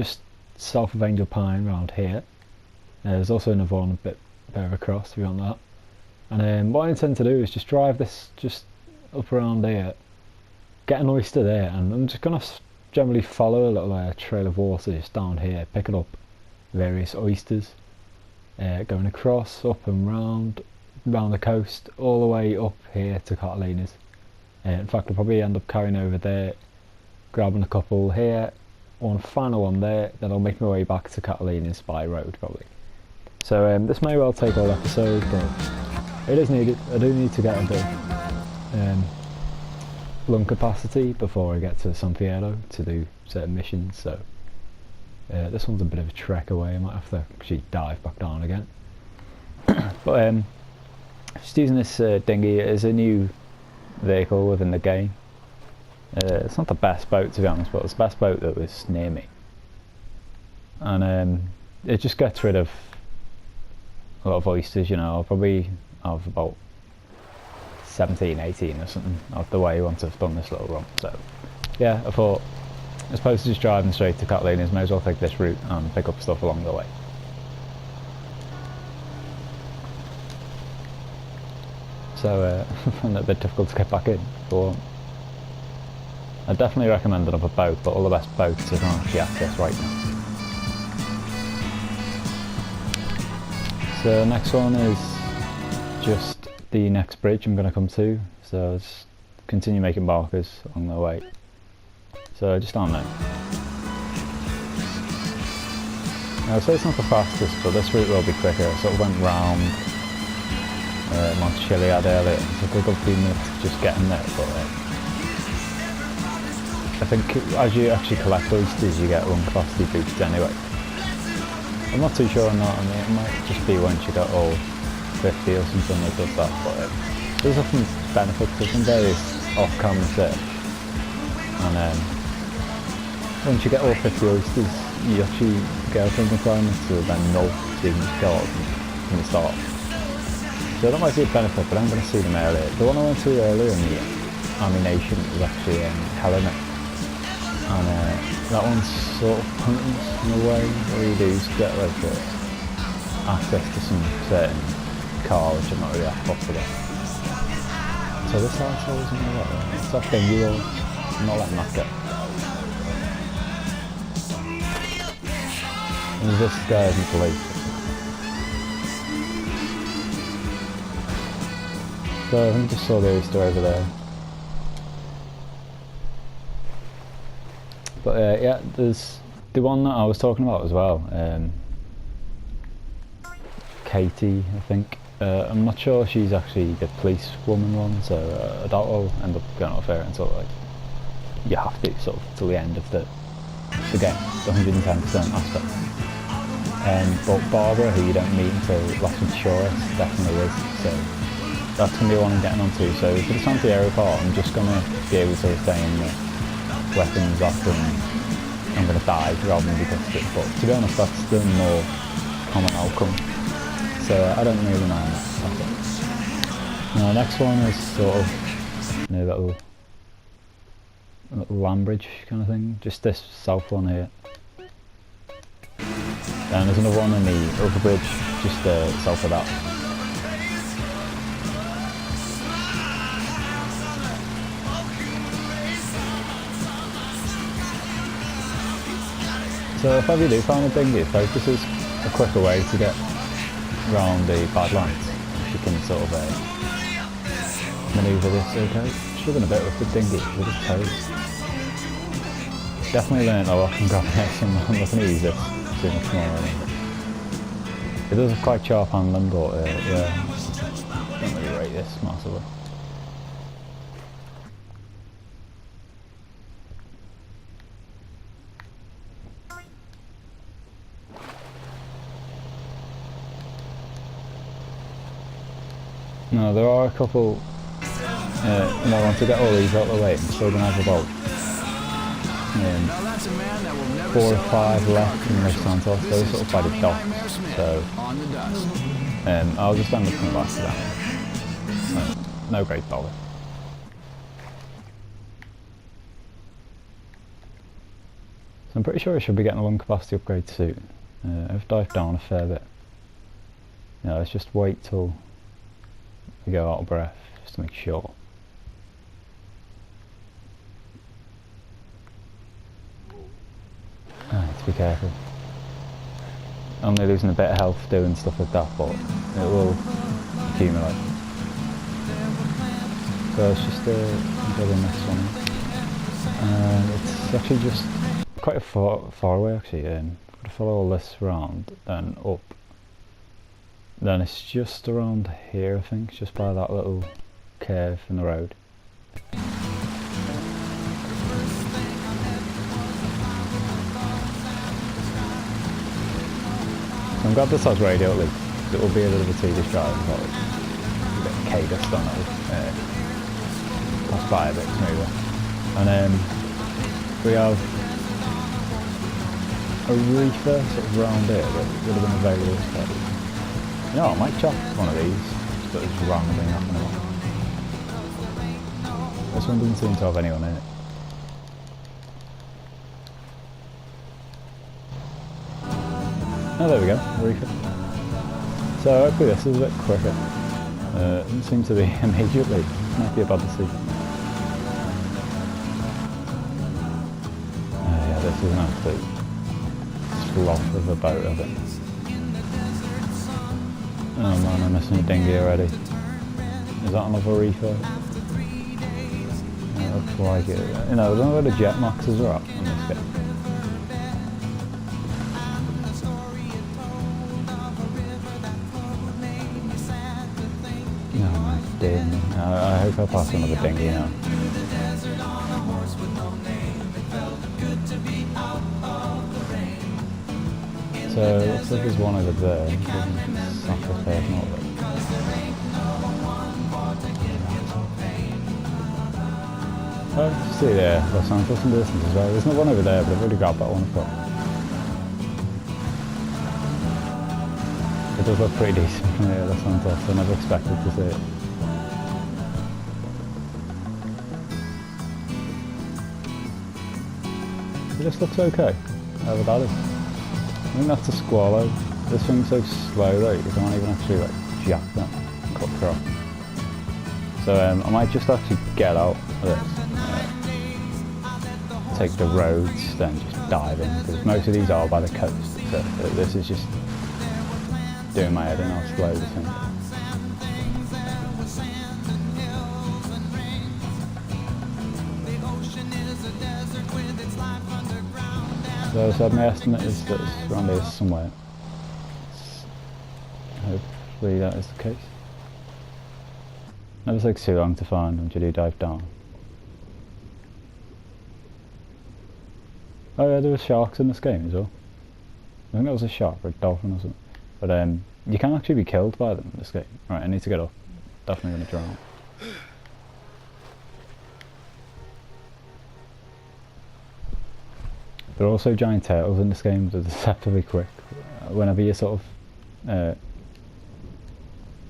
just south of Angel Pine around here. There's also another one a bit further across if you want that. And what I intend to do is just drive this just up around here, get an oyster there, and I'm just going to generally follow a little trail of water just down here, picking up various oysters, going across, up and round the coast, all the way up here to Catalina's. In fact, I'll probably end up carrying over there, grabbing a couple here, one final one there, then I'll make my way back to Catalina's by road probably. So this may well take all episode, but it is needed. I do need to get a bit of lung capacity before I get to San Fierro to do certain missions, so this one's a bit of a trek away. I might have to actually dive back down again. But just using this dinghy. It is a new vehicle within the game. It's not the best boat to be honest, but it's the best boat that was near me, and it just gets rid of a lot of oysters. You know, I'll probably have about 17, 18 or something of the way once I've done this little run. So yeah, I thought as opposed to just driving straight to Catalina's, may as well take this route and pick up stuff along the way. So I found it a bit difficult to get back in. But I definitely recommend another boat, but all the best boats I can't actually access right now. So next one is just the next bridge I'm going to come to, so I'll just continue making markers along the way. So just on there. Now I'd say it's not the fastest, but this route will be quicker. I sort of went round Montchiliad earlier. It took a good few minutes just getting there, but I think as you actually collect oysters you get lung capacity boosts anyway. I'm not too sure on that. I mean, it might just be once you got all 50 or something that does that, but there's often benefits of some various off-camera search. And once you get all 50 oysters, you actually get a requirement to then null, so you can just go from the start. So that might be a benefit, but I'm going to see them earlier. The one I went to earlier in the Amination was actually Helena. And that one's sort of pointless in a way, where you do get like access to some certain car, which I'm not really that fussed about. So this arsehole isn't all that. It's that thing you all, I'm not letting that go. And this guy isn't late. So I think I just saw the Oyster over there. But yeah, there's the one that I was talking about as well. Katie, I think. I'm not sure she's actually the police woman one, so I doubt I'll end up going off her until like you have to sort of till the end of the game, the 110% aspect. But Barbara, who you don't meet until last week's shortest, definitely is. So that's gonna be the one I'm getting onto. So for the San Fierro part, I'm just gonna be able to retain the weapons off and I'm gonna die rather than be busted. But to be honest, that's the more common outcome. So I don't really mind that. Now the next one is sort of a little land bridge kind of thing, just this south one here. And there's another one in the other bridge, just south of that. So if ever you do find a dinghy, this is a quicker way to get around the Badlands. You can sort of manoeuvre this okay. Struggling a bit with the dinghy with its toes. Definitely learned a lot from grabbing this, and I'm looking to use this too much more anyway. It does have quite sharp handling, but yeah, I don't really rate this massively. No, there are a couple, once I get all these out of the way, I'm still going to have about 4 or 5 left in Los Santos. Those sort of by the docks, so I'll just end up coming back to that. No great bother. So I'm pretty sure I should be getting a lung capacity upgrade soon. I've dived down a fair bit. Yeah, let's just wait till we go out of breath, just to make sure. Right, to be careful. Only losing a bit of health doing stuff like that, but it will accumulate. So let's just go to the next one. It's actually just quite far away actually. I've got to follow all this round, then up. Then it's just around here, I think, just by that little curve in the road. So I'm glad this has radio at least. It will be a little bit tedious driving, but a bit of K-dust on it. Pass by a bit smoother. And we have a reefer sort of round here that would have been available instead. You know, I might chop one of these, but it's randomly knocking them off. This one doesn't seem to have anyone in it. Oh, there we go, reefer. So hopefully this is a bit quicker. It doesn't seem to be immediately. Might be a bad decision. Yeah, this is an absolute sloth of a boat, I think. Oh man, I'm missing a dinghy already. Is that another reefer? Yeah, looks like it. You know, I don't know where the jet maxes are at on this game. Oh my dear me. I hope I pass another dinghy now. So it looks like there's one over there. It's not the first not there. Oh, see there, Los Angeles and distance as well. There's not one over there, but I've already got that one I've got. It does look pretty decent from here, Los Angeles. I never expected to see it. It just looks okay, however that is. I think that's a squallow. This thing's so slow though, you can't even actually like jack that and cut across. So I might just actually get out of this. Take the roads, then just dive in, because most of these are by the coast. So this is just doing my head in how slow this thing is. So my estimate is that it's around here somewhere. Hopefully that is the case. Never takes too long to find until you dive down. Oh yeah, there were sharks in this game as well. I think that was a shark or a dolphin or something. But you can actually be killed by them in this game. Right, I need to get up. Definitely going to drown. There are also giant turtles in this game that are deceptively quick. Whenever you sort of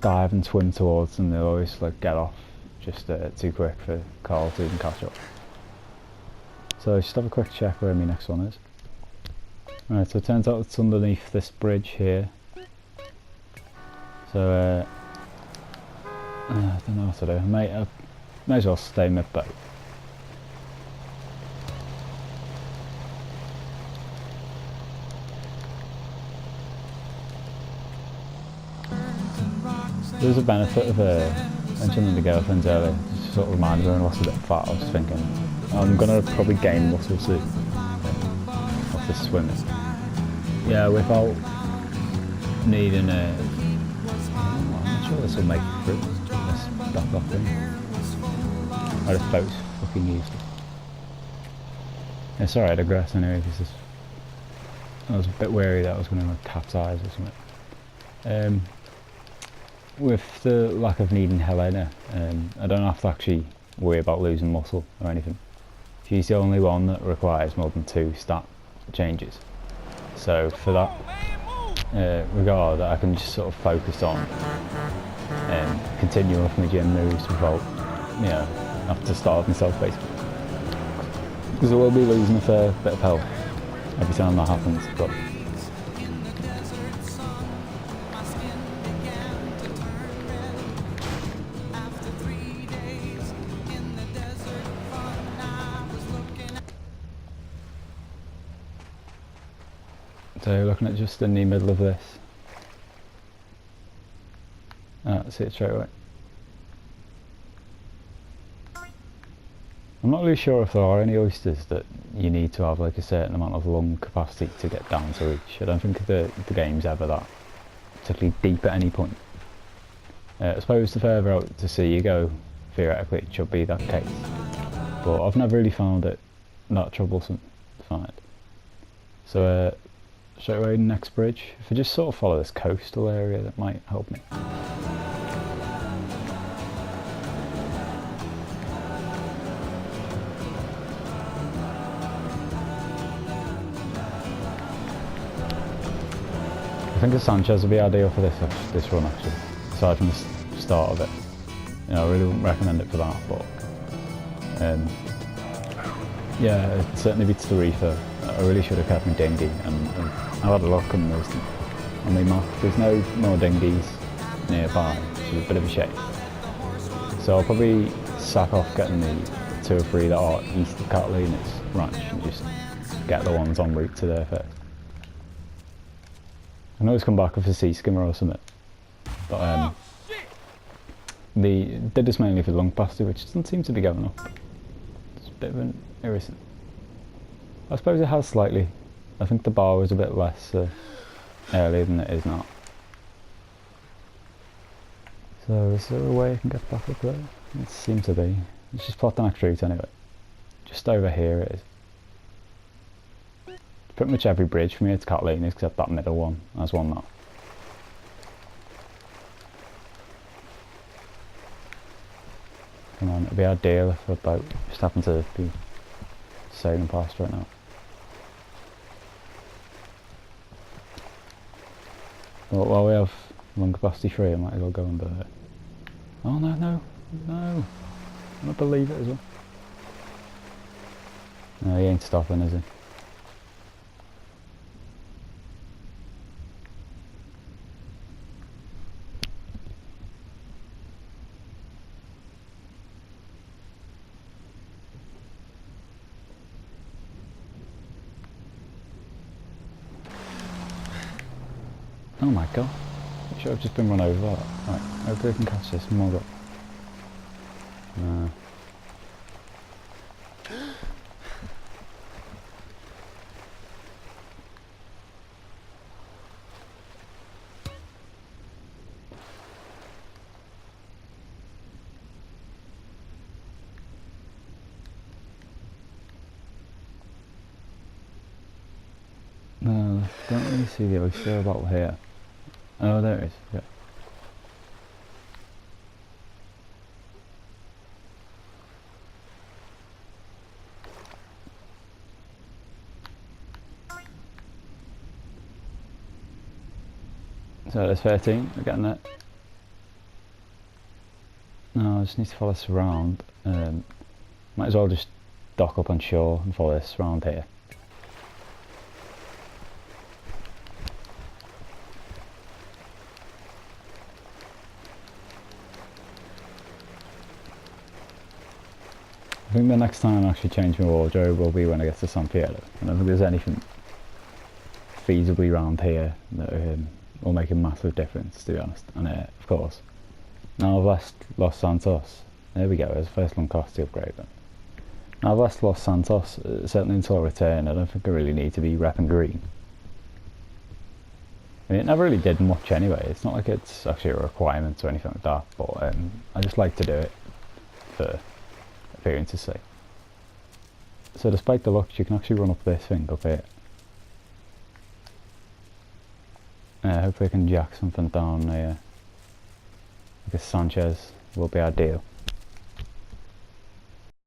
dive and swim towards them, they'll always like get off just too quick for Carl to even catch up. So just have a quick check where my next one is. Right, so it turns out it's underneath this bridge here. So I don't know what to do. I may as well stay in my boat. There's a benefit of mentioning the girlfriends earlier. Just sort of reminded me when I was a bit fat. I was thinking I'm gonna probably gain muscle soon off this swimming. Yeah, without needing a. I'm not sure this will make it through. This back off thing. Oh, this boat's fucking useless. Yeah, sorry, I digress anyway. Because I was a bit wary that I was going to like capsize or something. With the lack of needing Helena, I don't have to actually worry about losing muscle or anything. She's the only one that requires more than 2 stat changes. So for that regard, I can just sort of focus on continuing with my gym moves without, you know, having to starve myself basically. Because I will be losing a fair bit of health every time that happens, but so looking at just in the middle of this. See it straight away. I'm not really sure if there are any oysters that you need to have like a certain amount of lung capacity to get down to reach. I don't think the game's ever that particularly deep at any point. I suppose the further out to sea you go, theoretically it should be that case. But I've never really found it that troublesome to find. So straight away next bridge. If I just sort of follow this coastal area, that might help me. I think the San Andreas would be ideal for this run actually, aside from the start of it. You know, I really wouldn't recommend it for that, but yeah, it certainly beats the reefer. I really should have kept my dinghy, and I had a look and there's, on my map, there's no more dinghies nearby, which is a bit of a shame. So I'll probably sack off getting the 2 or 3 that are east of Catalina's ranch and just get the ones en route to there first. I can always come back with a sea skimmer or something, but did this mainly for lung capacity, which doesn't seem to be going up. It's a bit of an irritant. I suppose it has slightly. I think the bar was a bit less earlier than it is now. So is there a way I can get back up there? It seems to be. Let's just plot the next route anyway. Just over here it is. Pretty much every bridge from here to Catalina's except that middle one. There's one now. Come on, it'd be ideal if a boat just happened to be sailing past right now. But while we have lung capacity free, I might as well go under it. Oh no, no, no. I don't believe it as well. No, he ain't stopping, is he? Oh my god, I should have just been run over that. Right, hopefully I can catch this mother. No. No, don't really see the oyster about here. Oh, there it is, yeah. So there's 13, we're getting that. No, I just need to follow this around. Might as well just dock up on shore and follow this around here. I think the next time I actually change my wardrobe will be when I get to San Piero. I don't think there's anything feasibly around here that will make a massive difference, to be honest. And of course, now I've left Los Santos. There we go, there's the first lung capacity upgrade then. Now I've left Los Santos, certainly until I return, I don't think I really need to be repping green. I mean, it never really did much anyway. It's not like it's actually a requirement or anything like that, but I just like to do it for appearance's sake. So despite the looks, you can actually run up this thing up here. Hopefully I can jack something down there. I guess Sanchez will be ideal.